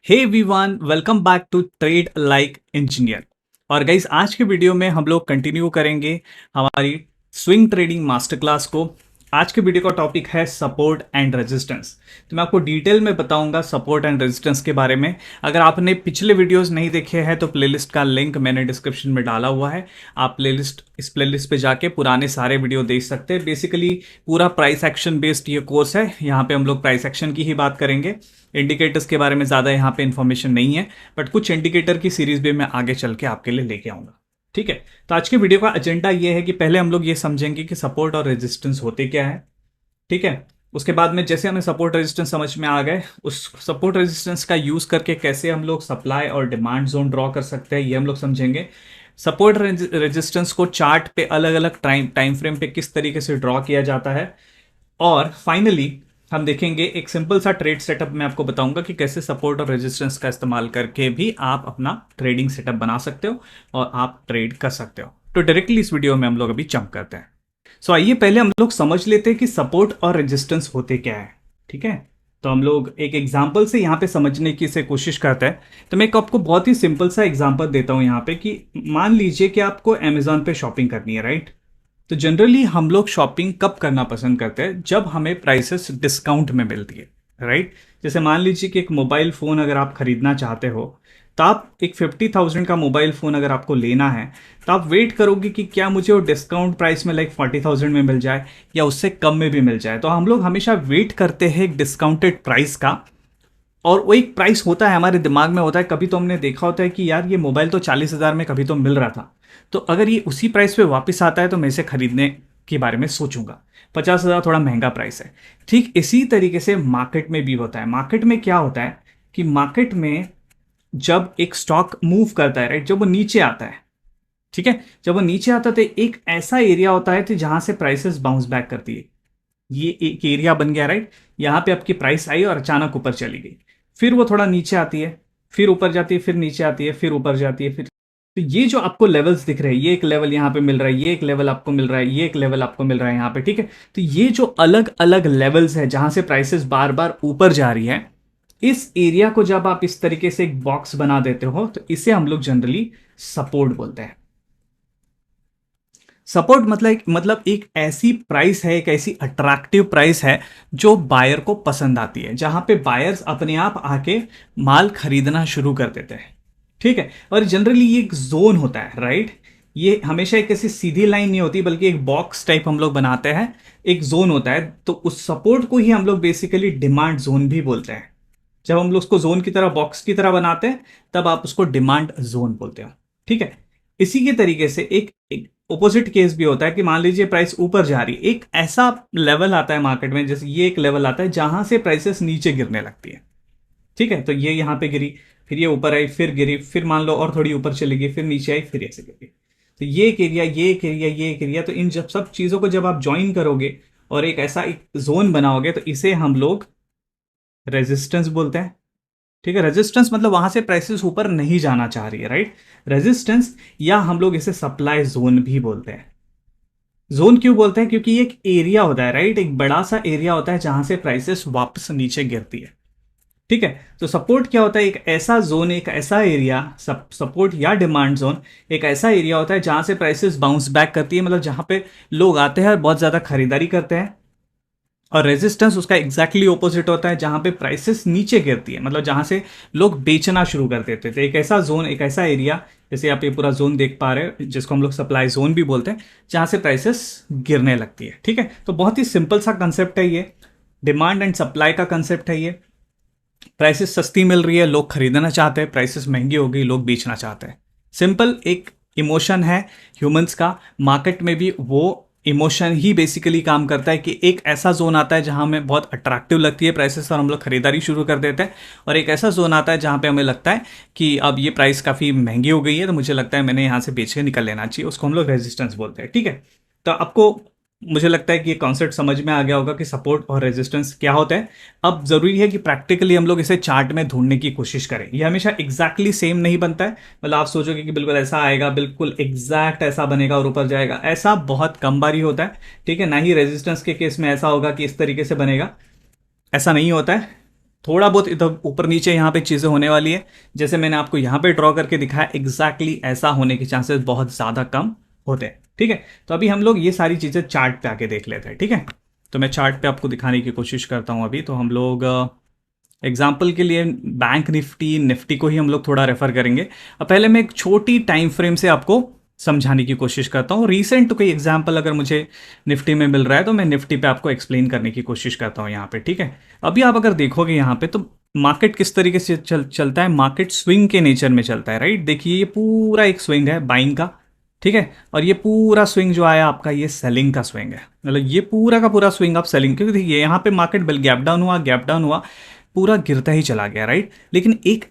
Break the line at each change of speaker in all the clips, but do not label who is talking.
Hey everyone, welcome back to Trade Like Engineer. और guys, आज के वीडियो में हम लोग कंटिन्यू करेंगे हमारी स्विंग ट्रेडिंग मास्टर क्लास को। आज के वीडियो का टॉपिक है सपोर्ट एंड रेजिस्टेंस। तो मैं आपको डिटेल में बताऊंगा सपोर्ट एंड रेजिस्टेंस के बारे में। अगर आपने पिछले वीडियोस नहीं देखे हैं तो प्लेलिस्ट का लिंक मैंने डिस्क्रिप्शन में डाला हुआ है। आप इस प्लेलिस्ट पे जाके पुराने सारे वीडियो देख सकते हैं। बेसिकली पूरा प्राइस एक्शन बेस्ड ये कोर्स है। यहाँ पे हम लोग प्राइस एक्शन की ही बात करेंगे। इंडिकेटर्स के बारे में ज़्यादा यहाँ पे इन्फॉर्मेशन नहीं है, बट कुछ इंडिकेटर की सीरीज भी मैं आगे चल के आपके लिए लेके आऊँगा। ठीक है, तो आज के वीडियो का एजेंडा ये है कि पहले हम लोग ये समझेंगे कि सपोर्ट और रेजिस्टेंस होते क्या है। ठीक है, उसके बाद में जैसे हमें सपोर्ट रेजिस्टेंस समझ में आ गए, उस सपोर्ट रेजिस्टेंस का यूज़ करके कैसे हम लोग सप्लाई और डिमांड जोन ड्रॉ कर सकते हैं ये हम लोग समझेंगे। सपोर्ट रेजिस्टेंस को चार्ट पे अलग अलग टाइम फ्रेम पे किस तरीके से ड्रॉ किया जाता है, और फाइनली हम देखेंगे एक सिंपल सा ट्रेड सेटअप मैं आपको बताऊंगा कि कैसे सपोर्ट और रेजिस्टेंस का इस्तेमाल करके भी आप अपना ट्रेडिंग सेटअप बना सकते हो और आप ट्रेड कर सकते हो। तो डायरेक्टली इस वीडियो में हम लोग अभी जंप करते हैं। सो आइए पहले हम लोग समझ लेते हैं कि सपोर्ट और रेजिस्टेंस होते क्या है। ठीक है, तो हम लोग एक एग्जाम्पल से यहाँ पे समझने की से कोशिश करते हैं। तो मैं आपको बहुत ही सिंपल सा एग्जाम्पल देता हूँ यहाँ पे कि मान लीजिए कि आपको अमेजोन पे शॉपिंग करनी है, राइट। तो जनरली हम लोग शॉपिंग कब करना पसंद करते हैं, जब हमें प्राइसेस डिस्काउंट में मिलती है, राइट। जैसे मान लीजिए कि एक मोबाइल फ़ोन अगर आप खरीदना चाहते हो, तो आप एक 50,000 का मोबाइल फ़ोन अगर आपको लेना है तो आप वेट करोगे कि क्या मुझे वो डिस्काउंट प्राइस में लाइक 40,000 में मिल जाए या उससे कम में भी मिल जाए। तो हम लोग हमेशा वेट करते हैं एक डिस्काउंटेड प्राइस का, और वो एक प्राइस होता है हमारे दिमाग में होता है। कभी तो हमने देखा होता है कि यार ये मोबाइल तो 40,000 में कभी तो मिल रहा था, तो अगर ये उसी प्राइस पे वापस आता है तो मैं इसे खरीदने के बारे में सोचूंगा। 50,000 थोड़ा महंगा प्राइस है। ठीक इसी तरीके से मार्केट में भी होता है। मार्केट में क्या होता है कि मार्केट में जब एक स्टॉक मूव करता है, राइट, जब वो नीचे आता है, ठीक है, जब वो नीचे आता है तो एक ऐसा एरिया होता है तो जहां से प्राइसेस बाउंस बैक करती है। ये एक एरिया बन गया, राइट। यहां पे आपकी प्राइस आई और अचानक ऊपर चली गई, फिर वो थोड़ा नीचे आती है, फिर ऊपर जाती है, फिर नीचे आती है, फिर ऊपर जाती है, फिर। तो ये जो आपको लेवल्स दिख रहे हैं, ये एक लेवल यहाँ पे मिल रहा है, ये एक लेवल आपको मिल रहा है, ये एक लेवल आपको मिल रहा है यहाँ पे, ठीक है। तो ये जो अलग अलग लेवल्स है जहां से प्राइसेस बार बार ऊपर जा रही है, इस एरिया को जब आप इस तरीके से एक बॉक्स बना देते हो तो इसे हम लोग जनरली सपोर्ट बोलते हैं। सपोर्ट मतलब एक ऐसी प्राइस है, एक ऐसी अट्रैक्टिव प्राइस है जो बायर को पसंद आती है, जहां पे बायर्स अपने आप आके माल खरीदना शुरू कर देते हैं। ठीक है, और जनरली ये एक जोन होता है, राइट। ये हमेशा एक ऐसी सीधी लाइन नहीं होती, बल्कि एक बॉक्स टाइप हम लोग बनाते हैं, एक जोन होता है। तो उस सपोर्ट को ही हम लोग बेसिकली डिमांड जोन भी बोलते हैं। जब हम लोग उसको जोन की तरह, बॉक्स की तरह बनाते हैं, तब आप उसको डिमांड जोन बोलते हो। ठीक है, इसी के तरीके से एक ओपोजिट केस भी होता है कि मान लीजिए प्राइस ऊपर जा रही है, एक ऐसा लेवल आता है मार्केट में, जैसे ये एक लेवल आता है जहां से प्राइसेस नीचे गिरने लगती है। ठीक है, तो ये यहां पे गिरी, फिर ये ऊपर आई, फिर गिरी, फिर मान लो और थोड़ी ऊपर चली गई, फिर नीचे आई, फिर ऐसे गिरी। तो ये एक एरिया, ये एक एरिया, ये एक एरिया। तो इन जब सब चीजों को जब आप ज्वाइन करोगे और एक ऐसा एक जोन बनाओगे, तो इसे हम लोग रेजिस्टेंस बोलते हैं। ठीक है, रेजिस्टेंस मतलब वहां से प्राइसेस ऊपर नहीं जाना चाह रही है, राइट। रेजिस्टेंस, या हम लोग इसे सप्लाई जोन भी बोलते हैं। जोन क्यों बोलते हैं? क्योंकि ये एक एरिया होता है, राइट, एक बड़ा सा एरिया होता है जहां से प्राइसेस वापस नीचे गिरती है। ठीक है, तो सपोर्ट क्या होता है? एक ऐसा जोन, एक ऐसा एरिया, सपोर्ट या डिमांड जोन एक ऐसा एरिया होता है जहां से प्राइसेस बाउंस बैक करती है, मतलब जहां पे लोग आते हैं और बहुत ज्यादा खरीदारी करते हैं। और रेजिस्टेंस उसका एग्जैक्टली ऑपोजिट होता है, जहां पे प्राइसेस नीचे गिरती है, मतलब जहां से लोग बेचना शुरू कर देते थे। एक ऐसा जोन, एक ऐसा एरिया, जैसे आप ये पूरा जोन देख पा रहे हो, जिसको हम लोग सप्लाई जोन भी बोलते हैं, जहां से प्राइसेस गिरने लगती है। ठीक है, तो बहुत ही सिंपल सा कंसेप्ट है ये। डिमांड एंड सप्लाई का कंसेप्ट है ये। प्राइसेस सस्ती मिल रही है, लोग खरीदना चाहते हैं, प्राइसेस महंगी हो गई, लोग बेचना चाहते हैं। सिंपल एक इमोशन है ह्यूमंस का। मार्केट में भी वो इमोशन ही बेसिकली काम करता है कि एक ऐसा जोन आता है जहां हमें बहुत अट्रैक्टिव लगती है प्राइसेस और हम लोग खरीदारी शुरू कर देते हैं, और एक ऐसा जोन आता है जहां पे हमें लगता है कि अब ये प्राइस काफ़ी महंगी हो गई है, तो मुझे लगता है मैंने यहाँ से बेच के निकल लेना चाहिए। उसको हम लोग रेजिस्टेंस बोलते हैं। ठीक है, तो आपको, मुझे लगता है कि ये कॉन्सेप्ट समझ में आ गया होगा कि सपोर्ट और रेजिस्टेंस क्या होता है। अब जरूरी है कि प्रैक्टिकली हम लोग इसे चार्ट में ढूंढने की कोशिश करें। ये हमेशा एग्जैक्टली सेम नहीं बनता है, मतलब आप सोचोगे कि बिल्कुल ऐसा आएगा, बिल्कुल एग्जैक्ट ऐसा बनेगा और ऊपर जाएगा, ऐसा बहुत कम बार ही होता है। ठीक है, ना ही रेजिस्टेंस के केस में ऐसा होगा कि इस तरीके से बनेगा, ऐसा नहीं होता है। थोड़ा बहुत इधर ऊपर नीचे यहाँ पे चीज़ें होने वाली है, जैसे मैंने आपको यहाँ पे ड्रॉ करके दिखाया, एग्जैक्टली ऐसा होने के चांसेस बहुत ज़्यादा कम होते हैं। ठीक है, तो अभी हम लोग ये सारी चीज़ें चार्ट पे आके देख लेते हैं। ठीक है, तो मैं चार्ट पे आपको दिखाने की कोशिश करता हूँ। अभी तो हम लोग एग्जाम्पल के लिए बैंक निफ्टी निफ्टी को ही हम लोग थोड़ा रेफर करेंगे। अब पहले मैं एक छोटी टाइम फ्रेम से आपको समझाने की कोशिश करता हूँ। रीसेंट कोई एग्जाम्पल अगर मुझे निफ्टी में मिल रहा है तो मैं निफ्टी पे आपको एक्सप्लेन करने की कोशिश करता हूँ यहाँ पे। ठीक है, अभी आप अगर देखोगे यहाँ पे तो मार्केट किस तरीके से चलता है, मार्केट स्विंग के नेचर में चलता है। राइट, देखिए ये पूरा एक स्विंग है बाइंग का। ठीक है, और ये पूरा स्विंग जो आया आपका ये सेलिंग का स्विंग है, मतलब ये पूरा का पूरा स्विंग आप सेलिंग, क्योंकि देखिए यहाँ पे मार्केट बल गैप डाउन हुआ, पूरा गिरता ही चला गया। राइट, लेकिन ये एक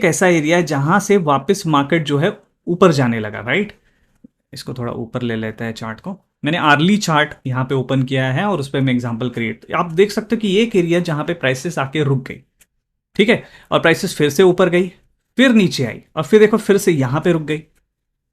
ऐसा एरिया है जहां से वापस मार्केट जो है ऊपर जाने लगा। राइट, इसको थोड़ा ऊपर ले लेते हैं चार्ट को। मैंने आर्ली चार्ट यहाँ पे ओपन किया है और उस पर मैं एग्जांपल क्रिएट, आप देख सकते हो कि ये एक एरिया जहां पे प्राइसेस आके रुक गई। ठीक है, और प्राइसेस फिर से ऊपर गई, फिर नीचे आई, और फिर देखो फिर से यहां पे रुक गई,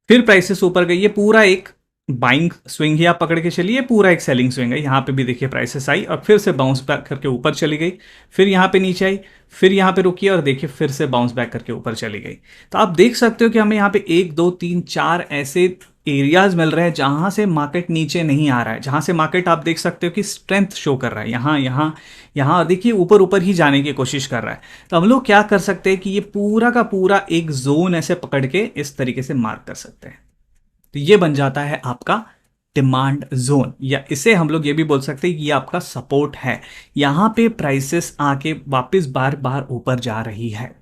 फिर प्राइसेस ऊपर गई। ये पूरा एक बाइंग स्विंग ही आप पकड़ के चलिए, पूरा एक सेलिंग स्विंग है। यहाँ पे भी देखिए प्राइसेस आई और फिर से बाउंस बैक करके ऊपर चली गई, फिर यहाँ पे नीचे आई, फिर यहाँ पे रुकी और देखिए फिर से बाउंस बैक करके ऊपर चली गई। तो आप देख सकते हो कि हमें यहाँ पे 1 2 3 4 ऐसे एरियाज मिल रहे हैं जहां से मार्केट नीचे नहीं आ रहा है, जहां से मार्केट आप देख सकते हो कि स्ट्रेंथ शो कर रहा है, यहाँ यहाँ यहाँ, और देखिए ऊपर ऊपर ही जाने की कोशिश कर रहा है। तो हम लोग क्या कर सकते हैं कि ये पूरा का पूरा एक जोन ऐसे पकड़ के इस तरीके से मार्क कर सकते हैं। तो ये बन जाता है आपका डिमांड जोन, या इसे हम लोग ये भी बोल सकते हैं कि ये आपका सपोर्ट है। यहां पे प्राइसेस आके वापस बार बार ऊपर जा रही है।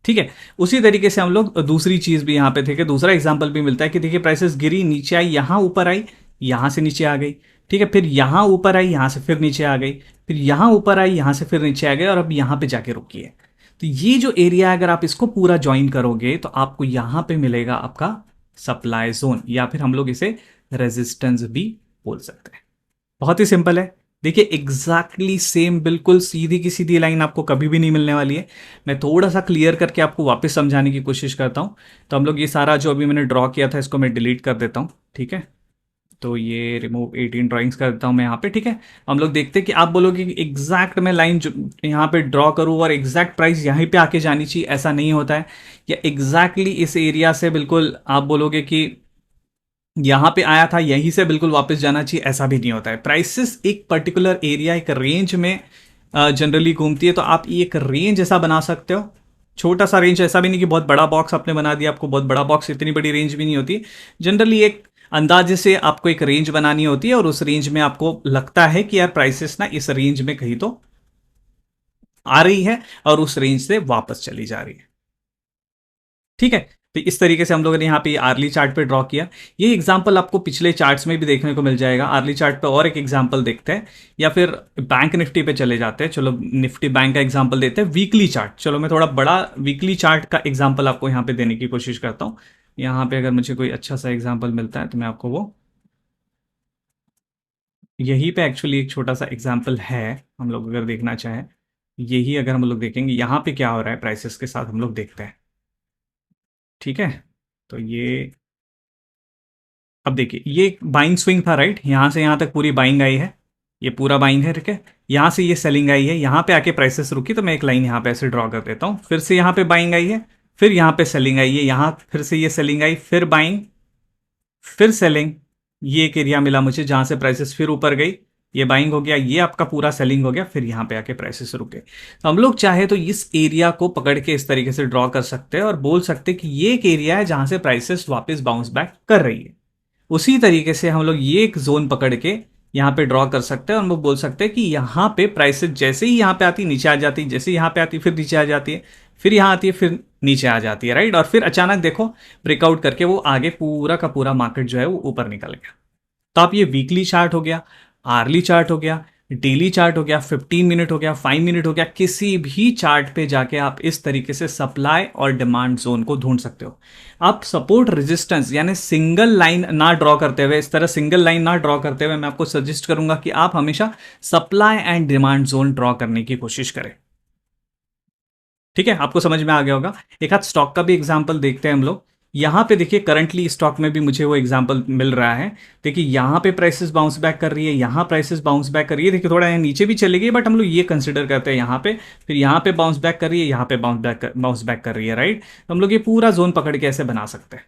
ठीक है, उसी तरीके से हम लोग दूसरी चीज भी यहां पे थे कि दूसरा एग्जांपल भी मिलता है कि देखिए प्राइसेस गिरी, नीचे आई, यहां ऊपर आई, यहां से नीचे आ गई। ठीक है, फिर यहां ऊपर आई, यहां से फिर नीचे आ गई, फिर यहां ऊपर आई, यहां से फिर नीचे आ गई, और अब यहां पे जाके रुकी है। तो ये जो एरिया है अगर आप इसको पूरा ज्वाइन करोगे तो आपको यहां पे मिलेगा आपका सप्लाई जोन, या फिर हम लोग इसे रेजिस्टेंस भी बोल सकते हैं। बहुत ही सिंपल है। देखिए एग्जैक्टली सेम, बिल्कुल सीधी की सीधी लाइन आपको कभी भी नहीं मिलने वाली है। मैं थोड़ा सा क्लियर करके आपको वापस समझाने की कोशिश करता हूं। तो हम लोग ये सारा जो अभी मैंने ड्रॉ किया था इसको मैं डिलीट कर देता हूं। ठीक है, तो ये रिमूव 18 ड्राइंग्स कर देता हूं मैं यहाँ पे। ठीक है, हम लोग देखते हैं कि आप बोलोगे कि एग्जैक्ट मैं लाइन यहाँ पे ड्रॉ करूँ और एग्जैक्ट प्राइस यहीं पे आके जानी चाहिए, ऐसा नहीं होता है। या एग्जैक्टली इस एरिया से बिल्कुल आप बोलोगे कि यहां पे आया था यहीं से बिल्कुल वापस जाना चाहिए, ऐसा भी नहीं होता है। प्राइसेस एक पर्टिकुलर एरिया, एक रेंज में जनरली घूमती है। तो आप ये एक रेंज ऐसा बना सकते हो, छोटा सा रेंज, ऐसा भी नहीं कि बहुत बड़ा बॉक्स आपने बना दिया, आपको बहुत बड़ा बॉक्स, इतनी बड़ी रेंज भी नहीं होती। जनरली एक अंदाजे से आपको एक रेंज बनानी होती है और उस रेंज में आपको लगता है कि यार प्राइसेस ना इस रेंज में कहीं तो आ रही है और उस रेंज से वापस चली जा रही है। ठीक है, तो इस तरीके से हम लोगों ने यहाँ पे आर्ली चार्ट पे ड्रॉ किया। ये एग्जांपल आपको पिछले चार्ट्स में भी देखने को मिल जाएगा। आर्ली चार्ट पे और एक एग्जांपल देखते हैं, या फिर बैंक निफ्टी पे चले जाते हैं। चलो निफ्टी बैंक का एग्जांपल देते हैं। वीकली चार्ट, चलो मैं थोड़ा बड़ा वीकली चार्ट का एग्जांपल आपको यहाँ पे देने की कोशिश करता हूँ। यहाँ पे अगर मुझे कोई अच्छा सा एग्जाम्पल मिलता है तो मैं आपको वो, यही पे एक्चुअली एक छोटा सा एग्जाम्पल है, हम लोग अगर देखना चाहें यही, अगर हम लोग देखेंगे यहाँ पे क्या हो रहा है प्राइसेस के साथ, हम लोग देखते हैं। ठीक है, तो ये अब देखिए ये बाइंग स्विंग था। राइट, यहां से यहां तक पूरी बाइंग आई है, ये पूरा बाइंग है। ठीक है, यहां से ये सेलिंग आई है, यहां पे आके प्राइसेस रुकी, तो मैं एक लाइन यहां पे ऐसे ड्रॉ कर देता हूं। फिर से यहां पे बाइंग आई है, फिर यहां पे सेलिंग आई है, यहां फिर से ये सेलिंग आई, फिर बाइंग, फिर सेलिंग। ये एक एरिया मिला मुझे जहां से प्राइसेस फिर ऊपर गई, ये बाइंग हो गया, ये आपका पूरा सेलिंग हो गया, फिर यहां पे आके प्राइसेस रुके। तो हम लोग चाहे तो इस एरिया को पकड़ के इस तरीके से ड्रॉ कर सकते हैं और बोल सकते हैं कि ये एक एरिया है जहां से प्राइसेस वापस बाउंस बैक कर रही है। उसी तरीके से हम लोग ये एक जोन पकड़ के यहाँ पे ड्रॉ कर सकते हैं और हम लोग बोल सकते हैं कि यहाँ पे प्राइसेस जैसे ही यहाँ पे आती नीचे आ जाती, जैसे यहाँ पे आती फिर नीचे आ जाती है, फिर यहाँ आती है फिर नीचे आ जाती है। राइट, और फिर अचानक देखो ब्रेकआउट करके वो आगे पूरा का पूरा मार्केट जो है वो ऊपर निकल गया। तो आप ये वीकली चार्ट हो गया, आर्ली चार्ट हो गया, डेली चार्ट हो गया, 15 मिनट हो गया, 5 मिनट हो गया, किसी भी चार्ट पे जाके आप इस तरीके से सप्लाई और डिमांड जोन को ढूंढ सकते हो। आप सपोर्ट रेजिस्टेंस यानी सिंगल लाइन ना ड्रॉ करते हुए, इस तरह सिंगल लाइन ना ड्रॉ करते हुए मैं आपको सजेस्ट करूंगा कि आप हमेशा supply and demand zone draw करने की कोशिश करें। ठीक है, आपको समझ में आ गया होगा। एक हाथ स्टॉक का भी एग्जाम्पल देखते हैं हम लोग। यहाँ पे देखिए करंटली स्टॉक में भी मुझे वो एग्जांपल मिल रहा है। देखिए यहाँ पे प्राइसेस बाउंस बैक कर रही है, यहाँ प्राइसेस बाउंस बैक कर रही है, देखिए थोड़ा यहाँ नीचे भी चली गई, बट हम लोग ये कंसिडर करते हैं यहाँ पे, फिर यहाँ पे बाउंस बैक कर रही है, यहाँ पे बाउंस बैक कर रही है, राइट। तो हम लोग ये पूरा जोन पकड़ के ऐसे बना सकते हैं,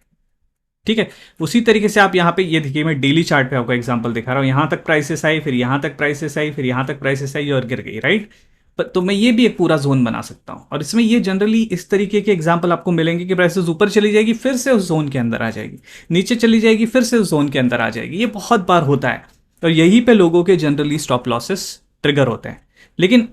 ठीक है। उसी तरीके से आप यहाँ पे ये देखिए, मैं डेली चार्ट पे आपको एग्जांपल दिखा रहा हूँ, यहाँ तक प्राइसेस आई, फिर यहाँ तक प्राइसेस आई, फिर यहाँ तक प्राइसेस आई और गिर गई, राइट। तो मैं ये भी एक पूरा जोन बना सकता हूँ, और इसमें ये जनरली इस तरीके के एग्जांपल आपको मिलेंगे कि प्राइसेस ऊपर चली जाएगी, फिर से उस जोन के अंदर आ जाएगी, नीचे चली जाएगी, फिर से उस जोन के अंदर आ जाएगी। ये बहुत बार होता है, और यहीं पे लोगों के जनरली स्टॉप लॉसेस ट्रिगर होते हैं। लेकिन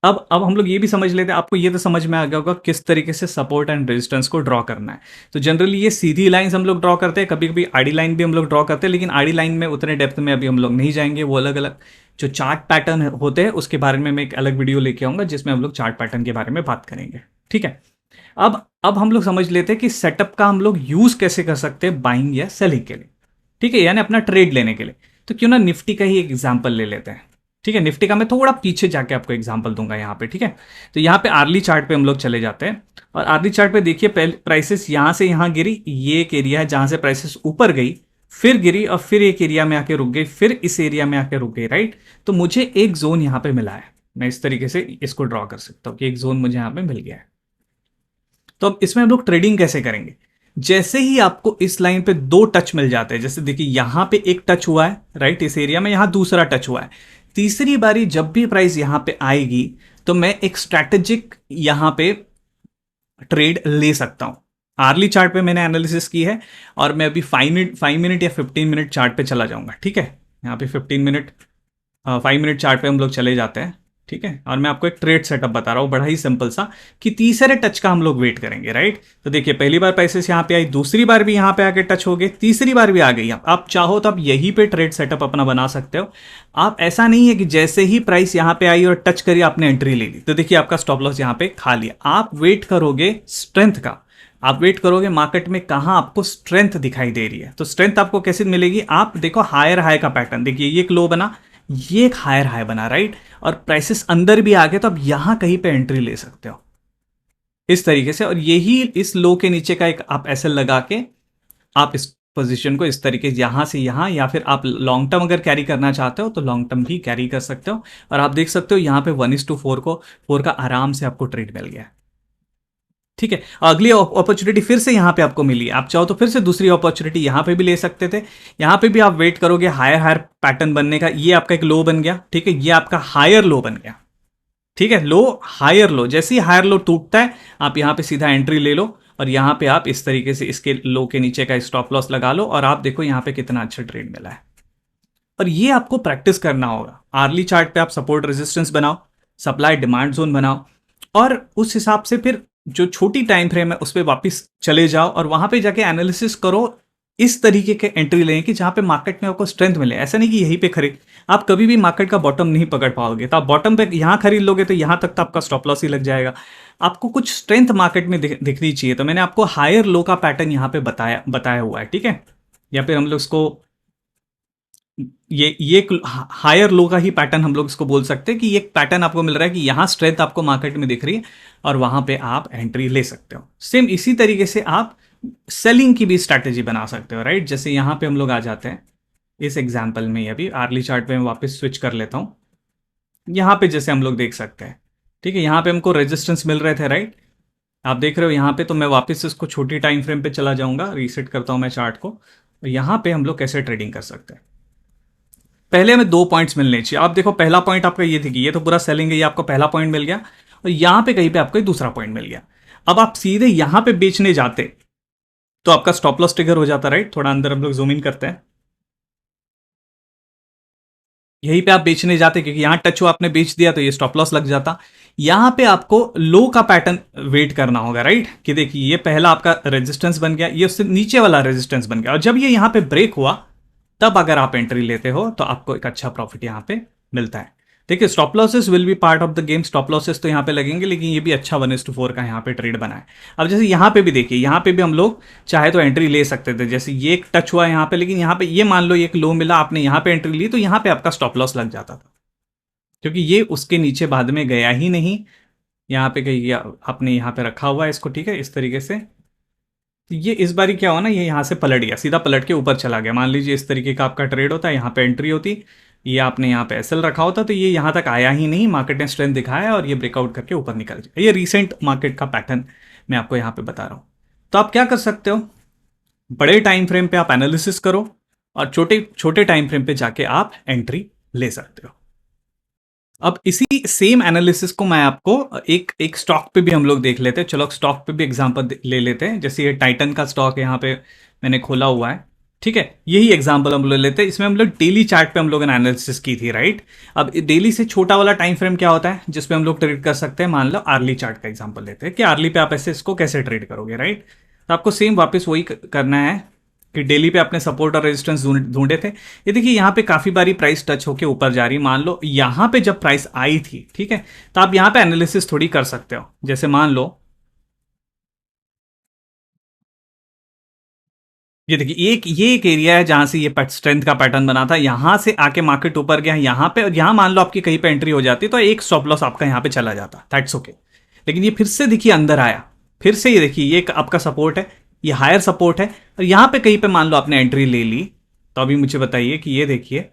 अब हम लोग ये भी समझ लेते हैं, आपको ये तो समझ में आ गया होगा किस तरीके से सपोर्ट एंड रेजिस्टेंस को ड्रॉ करना है। तो जनरली ये सीधी लाइंस हम लोग ड्रॉ करते हैं, कभी कभी आड़ी लाइन भी हम लोग ड्रॉ करते हैं, लेकिन आड़ी लाइन में उतने डेप्थ में अभी हम लोग नहीं जाएंगे। वो अलग अलग जो चार्ट पैटर्न होते हैं उसके बारे में मैं एक अलग वीडियो लेके आऊंगा, जिसमें हम लोग चार्ट पैटर्न के बारे में बात करेंगे, ठीक है। अब हम लोग समझ लेते हैं कि सेटअप का हम लोग यूज कैसे कर सकते हैं बाइंग या सेलिंग के लिए, ठीक है, यानी अपना ट्रेड लेने के लिए। तो क्यों ना निफ्टी का ही एग्जाम्पल ले लेते हैं, ठीक है। निफ्टी का मैं थोड़ा पीछे जाके आपको एग्जांपल दूंगा यहाँ पे, ठीक है। तो यहाँ पे आर्ली चार्ट पे हम लोग चले जाते हैं, और आर्ली चार्ट पे देखिए पहले प्राइसेस यहाँ से यहाँ गिरी, ये एक एरिया है जहां से प्राइसेस ऊपर गई, फिर गिरी, और फिर एक एरिया में आके रुक गई, फिर इस एरिया में आके रुक गई, राइट। तो मुझे एक जोन यहाँ पे मिला है, मैं इस तरीके से इसको ड्रॉ कर सकता हूँ कि एक जोन मुझे यहाँ पे मिल गया है। तो अब इसमें हम लोग ट्रेडिंग कैसे करेंगे? जैसे ही आपको इस लाइन पे दो टच मिल जाते हैं, जैसे देखिए यहां पे एक टच हुआ है, राइट, इस एरिया में, यहां दूसरा टच हुआ है, तीसरी बारी जब भी प्राइस यहां पे आएगी तो मैं एक स्ट्रैटेजिक यहां पे ट्रेड ले सकता हूं। आर्ली चार्ट पे मैंने एनालिसिस की है, और मैं अभी 5 मिनट या 15 मिनट चार्ट पे चला जाऊंगा, ठीक है। यहाँ पे 15 मिनट 5 मिनट चार्ट पे हम लोग चले जाते हैं, ठीक है। और मैं आपको एक ट्रेड सेटअप बता रहा हूं बड़ा ही सिंपल सा, कि तीसरे टच का हम लोग वेट करेंगे, राइट। तो देखिए पहली बार प्राइसेस यहां पे आई, दूसरी बार भी यहां पे आके टच हो गए, तीसरी बार भी आ गई। आप चाहो तो आप यहीं पे ट्रेड सेटअप अपना बना सकते हो। आप ऐसा नहीं है कि जैसे ही प्राइस यहां पे आई और टच करी आपने एंट्री ले ली, तो देखिए आपका स्टॉप लॉस यहां पे खा लिया। आप वेट करोगे स्ट्रेंथ का, आप वेट करोगे मार्केट में कहां आपको स्ट्रेंथ दिखाई दे रही है। तो स्ट्रेंथ आपको कैसे मिलेगी? आप देखो हायर हाई का पैटर्न, देखिए ये एक लो बना, ये एक हायर हाई बना, राइट, और प्राइसेस अंदर भी आ गए, तो आप यहां कहीं पे एंट्री ले सकते हो इस तरीके से। और यही इस लो के नीचे का एक आप ऐसे लगा के आप इस पोजीशन को इस तरीके से यहां से यहां, या फिर आप लॉन्ग टर्म अगर कैरी करना चाहते हो तो लॉन्ग टर्म भी कैरी कर सकते हो। और आप देख सकते हो यहां पे 1:4 को 4 का आराम से आपको ट्रेड मिल गया है, ठीक है। अगली अपॉर्चुनिटी फिर से यहां पे आपको मिली है, आप चाहो तो फिर से दूसरी अपॉर्चुनिटी यहां पे भी ले सकते थे। यहां पे भी आप वेट करोगे हायर हायर पैटर्न बनने का, ये आपका एक लो बन गया, ठीक है, ये आपका हायर लो बन गया, ठीक है। लो हायर लो, जैसे ही हायर लो टूटता है आप यहां पे सीधा एंट्री ले लो, और यहां पे आप इस तरीके से इसके लो के नीचे का स्टॉप लॉस लगा लो, और आप देखो यहां पे कितना अच्छा ट्रेड मिला है। और ये आपको प्रैक्टिस करना होगा। आर्ली चार्ट पे आप सपोर्ट रेजिस्टेंस बनाओ, सप्लाई डिमांड जोन बनाओ, और उस हिसाब से फिर जो छोटी टाइम फ्रेम है उस पर वापस चले जाओ, और वहां पे जाके एनालिसिस करो इस तरीके के एंट्री लें कि जहां पे मार्केट में आपको स्ट्रेंथ मिले। ऐसा नहीं कि यहीं पे खरीद, आप कभी भी मार्केट का बॉटम नहीं पकड़ पाओगे। तो आप बॉटम पे यहां खरीद लोगे तो यहां तक तो आपका स्टॉप लॉस ही लग जाएगा। आपको कुछ स्ट्रेंथ मार्केट में दिखनी चाहिए। तो मैंने आपको हायर लो का पैटर्न यहां पे बताया हुआ है, ठीक है। या फिर हम लोग इसको ये हायर लो का ही पैटर्न हम लोग इसको बोल सकते हैं, कि एक पैटर्न आपको मिल रहा है कि यहां स्ट्रेंथ आपको मार्केट में दिख रही है, और वहां पे आप एंट्री ले सकते हो। सेम इसी तरीके से आप सेलिंग की भी स्ट्रैटेजी बना सकते हो, राइट। जैसे यहां पे हम लोग आ जाते हैं इस एग्जांपल में, अभी आर्ली चार्ट पे मैं वापस स्विच कर लेता हूं। यहां पे जैसे हम लोग देख सकते हैं, ठीक है, यहां पे हमको रेजिस्टेंस मिल रहे थे, राइट, आप देख रहे हो यहां पे। तो मैं वापस इसको छोटी टाइम फ्रेम पे चला जाऊंगा, रीसेट करता हूं मैं चार्ट को। यहां पे हम लोग कैसे ट्रेडिंग कर सकते हैं, पहले हमें 2 पॉइंट्स मिलने चाहिए। आप देखो पहला पॉइंट आपका ये थी कि ये तो पूरा सेलिंग है, ये आपको पहला पॉइंट मिल गया, और यहां पे कहीं पे आपको दूसरा पॉइंट मिल गया। अब आप सीधे यहां पे बेचने जाते तो आपका स्टॉप लॉस ट्रिगर हो जाता, राइट। थोड़ा अंदर हम लोग जूम इन करते हैं, यहीं पे आप बेचने जाते क्योंकि यहां टच हुआ, आपने बेच दिया तो ये स्टॉप लॉस लग जाता। यहां पे आपको लो का पैटर्न वेट करना होगा, राइट, कि देखिए ये पहला आपका रेजिस्टेंस बन गया, ये उससे नीचे वाला रेजिस्टेंस बन गया, और जब ये यहां पे ब्रेक हुआ तब अगर आप एंट्री लेते हो तो आपको एक अच्छा प्रॉफिट यहां पे मिलता है। देखिए stop losses will be part of the game, stop losses तो यहां पे लगेंगे, लेकिन ये भी अच्छा 1:4 का यहां पे ट्रेड बना है। अब जैसे यहां पे भी देखिए, यहां पे भी हम लोग चाहे तो एंट्री ले सकते थे, जैसे ये एक टच हुआ यहां पे, लेकिन यहां पे ये मान लो एक लो मिला, आपने यहां पे एंट्री ली तो यहां पे आपका स्टॉप लॉस लग जाता था, क्योंकि ये उसके नीचे बाद में गया ही नहीं। यहां पे कहीं आपने यहां पे रखा हुआ है इसको, ठीक है, इस तरीके से तो ये इस बारी क्या हुआ ना, ये यहाँ से पलट गया, सीधा पलट के ऊपर चला गया। मान लीजिए इस तरीके का आपका ट्रेड होता है, यहाँ पे एंट्री होती, ये आपने यहाँ पे एसएल रखा होता, तो ये यहाँ तक आया ही नहीं, मार्केट ने स्ट्रेंथ दिखाया और ये ब्रेकआउट करके ऊपर निकल गया। ये रिसेंट मार्केट का पैटर्न मैं आपको यहाँ पे बता रहा हूँ। तो आप क्या कर सकते हो, बड़े टाइम फ्रेम पे आप एनालिसिस करो और छोटे छोटे टाइम फ्रेम पे जाके आप एंट्री ले सकते हो। अब इसी सेम एनालिसिस को मैं आपको एक एक स्टॉक पे भी हम लोग देख लेते हैं। चलो स्टॉक पे भी एग्जांपल ले लेते हैं। जैसे ये टाइटन का स्टॉक यहाँ पे मैंने खोला हुआ है, ठीक है, यही एग्जांपल हम लोग लेते हैं। इसमें हम लोग डेली चार्ट पे हम लोग ने एनालिसिस की थी, राइट। अब डेली से छोटा वाला टाइम फ्रेम क्या होता है जिसपे हम लोग ट्रेड कर सकते हैं, मान लो आर्ली चार्ट का एग्जांपल लेते हैं कि आर्ली पे आप ऐसे इसको कैसे ट्रेड करोगे, राइट। तो आपको सेम वापस वही करना है कि डेली पे आपने सपोर्ट और रेजिस्टेंस ढूंढे थे। ये देखिए यहाँ पे काफी बारी प्राइस टच होके ऊपर जा रही, मान लो यहाँ पे जब प्राइस आई थी, ठीक है, तो आप यहाँ पे एनालिसिस थोड़ी कर सकते हो। जैसे मान लो ये देखिए ये एक एरिया है जहां से ये स्ट्रेंथ का पैटर्न बना था, यहां से आके मार्केट ऊपर गया यहां पे, और यहां मान लो आपकी कहीं पे एंट्री हो जाती तो एक स्टॉप लॉस आपका यहां पे चला जाता, दैट्स ओके। लेकिन ये फिर से देखिए अंदर आया, फिर से ये देखिए ये एक आपका सपोर्ट है, ये हायर सपोर्ट है, और यहां पे कहीं पे मान लो आपने एंट्री ले ली, तो अभी मुझे बताइए कि ये देखिए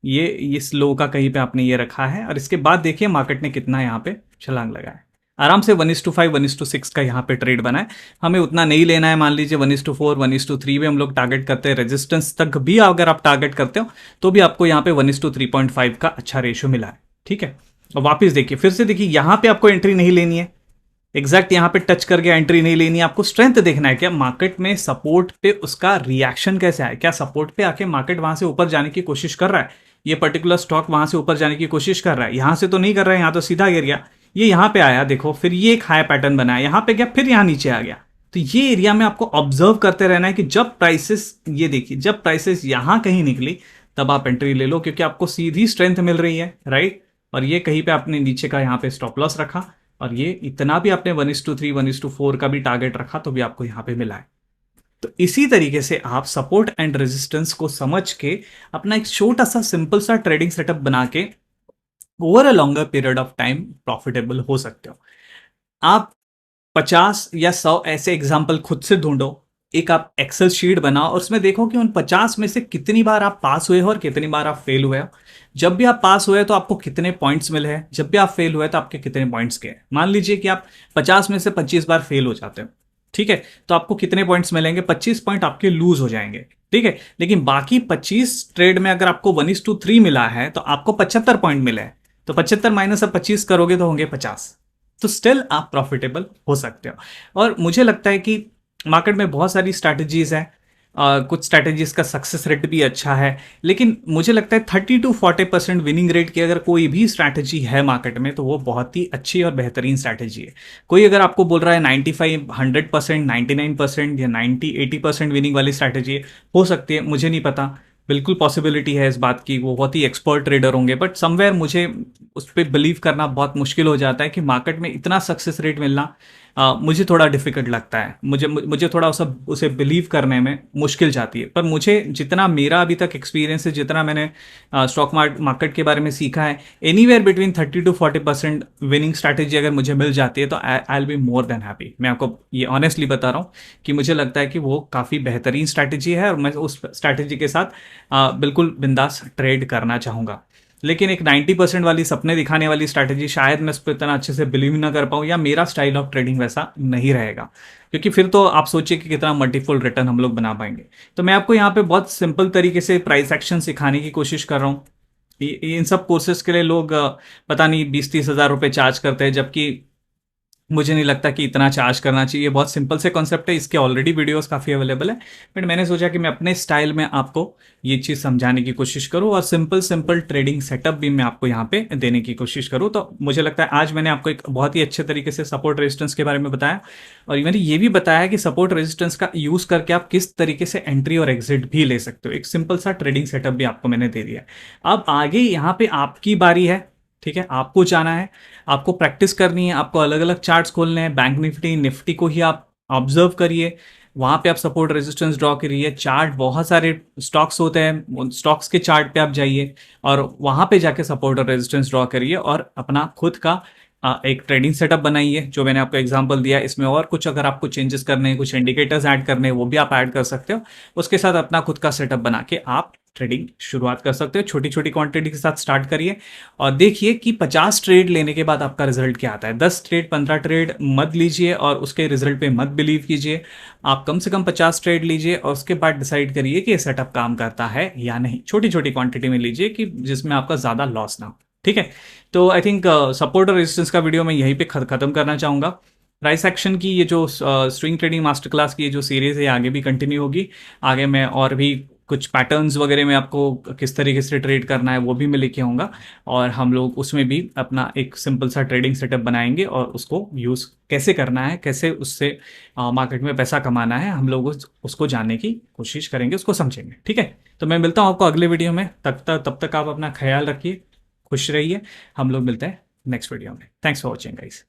ये इस लो का कहीं पे आपने ये रखा है, और इसके बाद देखिए मार्केट ने कितना यहाँ पे छलांग लगाया। आराम से 1:5 1:6 का यहाँ पे ट्रेड बना है। हमें उतना नहीं लेना है, मान लीजिए 1:4 1:3 भी हम लोग टारगेट करते हैं, रेजिस्टेंस तक भी अगर आप टारगेट करते हो तो भी आपको यहाँ पे 1:3.5 का अच्छा रेशियो मिला है, ठीक है। और वापस देखिए, फिर से देखिए यहाँ पे आपको एंट्री नहीं लेनी है, एग्जैक्ट यहाँ पे टच कर गया, एंट्री नहीं लेनी है, आपको स्ट्रेंथ देखना है। क्या मार्केट में सपोर्ट पे उसका रिएक्शन कैसे है, क्या सपोर्ट पे आके मार्केट वहां से ऊपर जाने की कोशिश कर रहा है, ये पर्टिकुलर स्टॉक वहां से ऊपर जाने की कोशिश कर रहा है, यहां से तो नहीं कर रहा है, यहां तो सीधा गिर गया, ये यहां पे आया देखो, फिर ये एक हाई पैटर्न बनाया, यहां पे गया, फिर यहां नीचे आ गया। तो ये एरिया में आपको ऑब्जर्व करते रहना है कि जब प्राइसेस, ये देखिए जब प्राइसेस यहां कहीं निकली तब आप एंट्री ले लो, क्योंकि आपको सीधी स्ट्रेंथ मिल रही है, राइट। और ये कहीं पे आपने नीचे का यहाँ पे स्टॉप लॉस रखा, और ये इतना भी आपने 1:3 1:4 का भी टारगेट रखा तो भी आपको यहां पे मिला है। तो इसी तरीके से आप सपोर्ट एंड रेजिस्टेंस को समझ के अपना एक छोटा सा सिंपल सा ट्रेडिंग सेटअप बना के over a longer period of time profitable हो सकते हो। आप 50 या 100 ऐसे एग्जाम्पल खुद से ढूंढो, एक आप एक्सेल शीट बनाओ और उसमें देखो कि उन 50 में से कितनी बार आप पास हुए हो और कितनी बार आप फेल हुए हो। जब भी आप पास हुए तो आपको कितने पॉइंट्स मिले हैं, जब भी आप फेल हुए तो आपके कितने पॉइंट्स गए। मान लीजिए कि आप 50 में से 25 बार फेल हो जाते हो, ठीक है, तो आपको कितने पॉइंट्स मिलेंगे, 25 पॉइंट आपके लूज हो जाएंगे, ठीक है। लेकिन बाकी 25 ट्रेड में अगर आपको 1:3 मिला है तो आपको 75 पॉइंट मिले हैं, तो 75 माइनस आप 25 करोगे तो होंगे 50, तो स्टिल आप प्रॉफिटेबल हो सकते हो। और मुझे लगता है कि मार्केट में बहुत सारी स्ट्रैटेजीज हैं, कुछ स्ट्रैटेजीज का सक्सेस रेट भी अच्छा है, लेकिन मुझे लगता है 30 to 40% विनिंग रेट की अगर कोई भी स्ट्रैटेजी है मार्केट में तो वो बहुत ही अच्छी और बेहतरीन स्ट्रैटेजी है। कोई अगर आपको बोल रहा है 95 100% 99% या 90 80% विनिंग वाली स्ट्रैटेजी हो सकती है, मुझे नहीं पता, बिल्कुल पॉसिबिलिटी है इस बात की, वो बहुत ही एक्सपर्ट ट्रेडर होंगे, बट समवेयर मुझे उस पर बिलीव करना बहुत मुश्किल हो जाता है कि मार्केट में इतना सक्सेस रेट मिलना मुझे थोड़ा डिफिकल्ट लगता है, मुझे थोड़ा उसे बिलीव करने में मुश्किल जाती है। पर मुझे जितना मेरा अभी तक एक्सपीरियंस है, जितना मैंने स्टॉक मार्केट के बारे में सीखा है, anywhere between 30 to 40% winning strategy अगर मुझे मिल जाती है तो I will be more than happy. मैं आपको ये ऑनेस्टली बता रहा हूँ कि मुझे लगता है कि वो काफ़ी बेहतरीन स्ट्रैटेजी है और मैं उस स्ट्रैटेजी के साथ बिल्कुल बिंदास ट्रेड करना चाहूँगा। लेकिन एक 90% वाली सपने दिखाने वाली स्ट्रैटेजी शायद मैं उस पर इतना अच्छे से बिलीव ना कर पाऊँ, या मेरा स्टाइल ऑफ ट्रेडिंग वैसा नहीं रहेगा, क्योंकि फिर तो आप सोचिए कि कितना मल्टीपल रिटर्न हम लोग बना पाएंगे। तो मैं आपको यहाँ पे बहुत सिंपल तरीके से प्राइस एक्शन सिखाने की कोशिश कर रहा हूँ। इन सब कोर्सेज के लिए लोग पता नहीं 20-30 हज़ार रुपये चार्ज करते हैं, जबकि मुझे नहीं लगता कि इतना चार्ज करना चाहिए। बहुत सिंपल से कॉन्सेप्ट है, इसके ऑलरेडी वीडियोस काफ़ी अवेलेबल है, बट मैंने सोचा कि मैं अपने स्टाइल में आपको ये चीज़ समझाने की कोशिश करूं और सिंपल ट्रेडिंग सेटअप भी मैं आपको यहाँ पे देने की कोशिश करूं। तो मुझे लगता है आज मैंने आपको एक बहुत ही अच्छे तरीके से सपोर्ट रेजिस्टेंस के बारे में बताया, और मैंने ये भी बताया कि सपोर्ट रेजिस्टेंस का यूज़ करके आप किस तरीके से एंट्री और एग्जिट भी ले सकते हो। एक सिंपल सा ट्रेडिंग सेटअप भी आपको मैंने दे दिया है। अब आगे यहाँ पे आपकी बारी है, ठीक है, आपको जाना है, आपको प्रैक्टिस करनी है, आपको अलग अलग चार्ट्स खोलने हैं। बैंक निफ्टी निफ्टी को ही आप ऑब्जर्व करिए, वहां पे आप सपोर्ट रेजिस्टेंस ड्रॉ करिए। चार्ट बहुत सारे स्टॉक्स होते हैं, उन स्टॉक्स के चार्ट पे आप जाइए और वहां पे जाके सपोर्ट और रेजिस्टेंस ड्रॉ करिए और अपना खुद का एक ट्रेडिंग सेटअप बनाइए जो मैंने आपको एग्जांपल दिया। इसमें और कुछ अगर आपको चेंजेस करने हैं, कुछ इंडिकेटर्स ऐड करने हैं, वो भी आप ऐड कर सकते हो। उसके साथ अपना खुद का सेटअप बना के आप ट्रेडिंग शुरुआत कर सकते हो। छोटी छोटी क्वांटिटी के साथ स्टार्ट करिए और देखिए कि 50 ट्रेड लेने के बाद आपका रिजल्ट क्या आता है। 10 ट्रेड 15 ट्रेड मत लीजिए और उसके रिजल्ट पे मत बिलीव कीजिए। आप कम से कम 50 ट्रेड लीजिए और उसके बाद डिसाइड करिए कि ये सेटअप काम करता है या नहीं। छोटी छोटी क्वांटिटी में लीजिए कि जिसमें आपका ज़्यादा लॉस ना हो। ठीक है, तो आई थिंक सपोर्ट और रेजिस्टेंस का वीडियो मैं यहीं पे खत्म करना चाहूँगा। प्राइस एक्शन की ये जो स्विंग ट्रेडिंग मास्टर क्लास की ये जो सीरीज़ है आगे भी कंटिन्यू होगी। आगे मैं और भी कुछ पैटर्न्स वगैरह में आपको किस तरीके से ट्रेड करना है वो भी मैं लेके आऊँगा और हम लोग उसमें भी अपना एक सिंपल सा ट्रेडिंग सेटअप बनाएंगे और उसको यूज़ कैसे करना है, कैसे उससे मार्केट में पैसा कमाना है, हम लोग उसको जानने की कोशिश करेंगे, उसको समझेंगे। ठीक है, तो मैं मिलता हूँ आपको अगले वीडियो में। तब तक आप अपना ख्याल रखिए, खुश रहिए। हम लोग मिलते हैं नेक्स्ट वीडियो में। Thanks for watching guys.